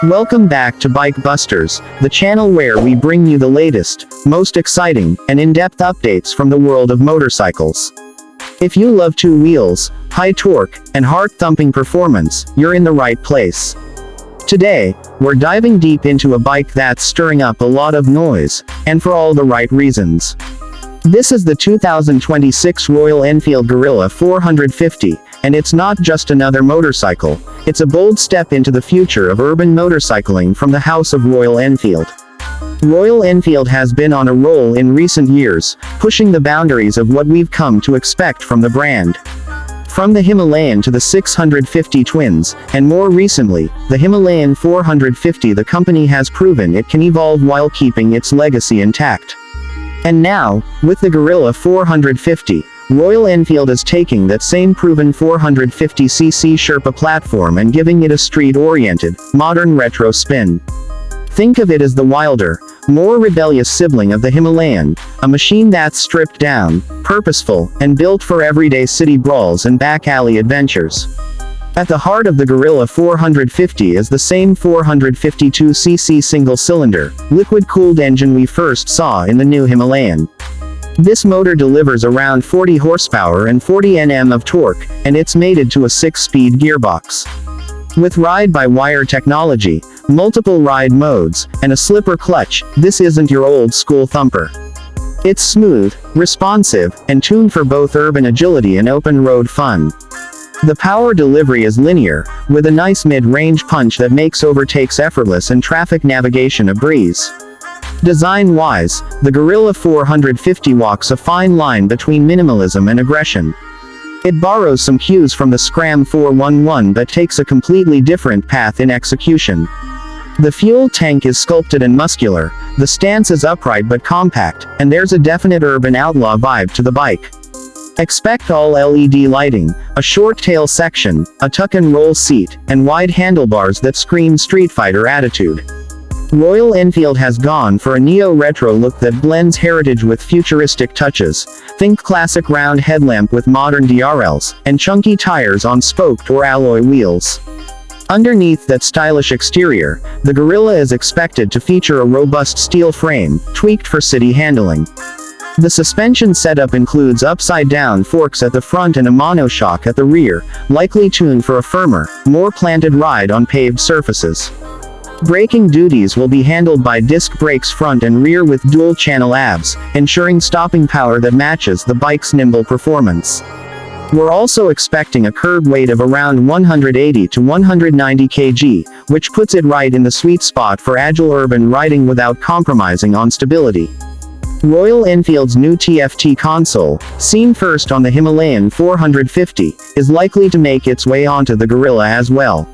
Welcome back to Bike Busters, the channel where we bring you the latest, most exciting, and in-depth updates from the world of motorcycles. If you love two wheels, high torque, and heart-thumping performance, you're in the right place. Today, we're diving deep into a bike that's stirring up a lot of noise, and for all the right reasons. This is the 2026 Royal Enfield Guerrilla 450, and it's not just another motorcycle, it's a bold step into the future of urban motorcycling from the house of Royal Enfield. Royal Enfield has been on a roll in recent years, pushing the boundaries of what we've come to expect from the brand. From the Himalayan to the 650 Twins, and more recently, the Himalayan 450, the company has proven it can evolve while keeping its legacy intact. And now, with the Guerrilla 450, Royal Enfield is taking that same proven 450cc Sherpa platform and giving it a street-oriented, modern retro spin. Think of it as the wilder, more rebellious sibling of the Himalayan, a machine that's stripped down, purposeful, and built for everyday city brawls and back-alley adventures. At the heart of the Guerrilla 450 is the same 452cc single-cylinder, liquid-cooled engine we first saw in the new Himalayan. This motor delivers around 40 horsepower and 40 Nm of torque, and it's mated to a 6-speed gearbox. With ride-by-wire technology, multiple ride modes, and a slipper clutch, this isn't your old-school thumper. It's smooth, responsive, and tuned for both urban agility and open-road fun. The power delivery is linear, with a nice mid-range punch that makes overtakes effortless and traffic navigation a breeze. Design-wise, the Guerrilla 450 walks a fine line between minimalism and aggression. It borrows some cues from the Scram 411 but takes a completely different path in execution. The fuel tank is sculpted and muscular, the stance is upright but compact, and there's a definite urban outlaw vibe to the bike. Expect all LED lighting, a short tail section, a tuck-and-roll seat, and wide handlebars that scream Street Fighter attitude. Royal Enfield has gone for a neo-retro look that blends heritage with futuristic touches. Think classic round headlamp with modern DRLs, and chunky tires on spoked or alloy wheels. Underneath that stylish exterior, the Guerrilla is expected to feature a robust steel frame, tweaked for city handling. The suspension setup includes upside-down forks at the front and a monoshock at the rear, likely tuned for a firmer, more planted ride on paved surfaces. Braking duties will be handled by disc brakes front and rear with dual-channel ABS, ensuring stopping power that matches the bike's nimble performance. We're also expecting a curb weight of around 180 to 190 kg, which puts it right in the sweet spot for agile urban riding without compromising on stability. Royal Enfield's new TFT console, seen first on the Himalayan 450, is likely to make its way onto the Guerrilla as well.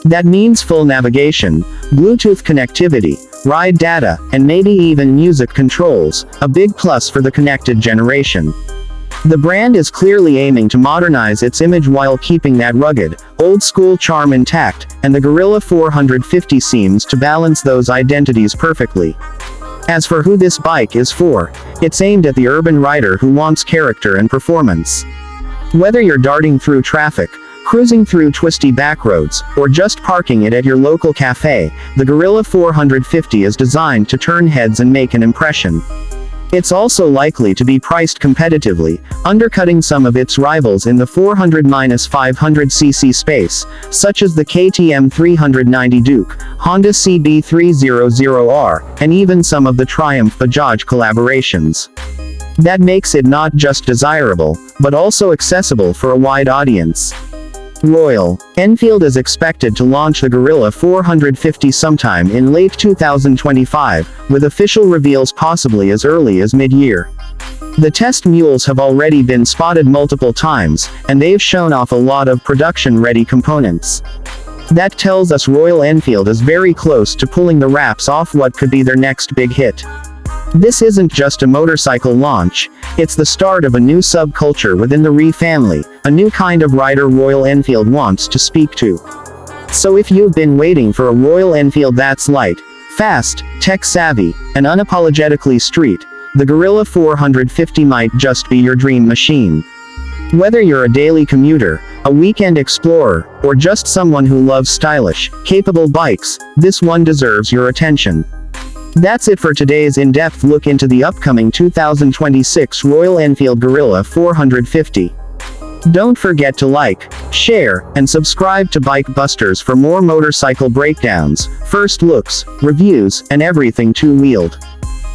That means full navigation, Bluetooth connectivity, ride data, and maybe even music controls, a big plus for the connected generation. The brand is clearly aiming to modernize its image while keeping that rugged, old-school charm intact, and the Guerrilla 450 seems to balance those identities perfectly. As for who this bike is for, it's aimed at the urban rider who wants character and performance. Whether you're darting through traffic, cruising through twisty backroads, or just parking it at your local cafe, the Guerrilla 450 is designed to turn heads and make an impression. It's also likely to be priced competitively, undercutting some of its rivals in the 400-500cc space, such as the KTM 390 Duke, Honda CB300R, and even some of the Triumph Bajaj collaborations. That makes it not just desirable, but also accessible for a wide audience. Royal Enfield is expected to launch the Guerrilla 450 sometime in late 2025, with official reveals possibly as early as mid-year. The test mules have already been spotted multiple times, and they've shown off a lot of production-ready components. That tells us Royal Enfield is very close to pulling the wraps off what could be their next big hit. This isn't just a motorcycle launch, it's the start of a new subculture within the RE family, a new kind of rider Royal Enfield wants to speak to. So if you've been waiting for a Royal Enfield that's light, fast, tech-savvy, and unapologetically street, the Guerrilla 450 might just be your dream machine. Whether you're a daily commuter, A weekend explorer, or just someone who loves stylish, capable bikes, this one deserves your attention. That's it for today's in-depth look into the upcoming 2026 Royal Enfield Guerrilla 450. Don't forget to like, share, and subscribe to Bike Busters for more motorcycle breakdowns, first looks, reviews, and everything two-wheeled.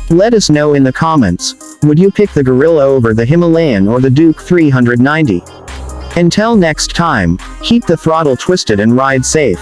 Let us know in the comments, would you pick the Guerrilla over the Himalayan or the Duke 390? Until next time, keep the throttle twisted and ride safe.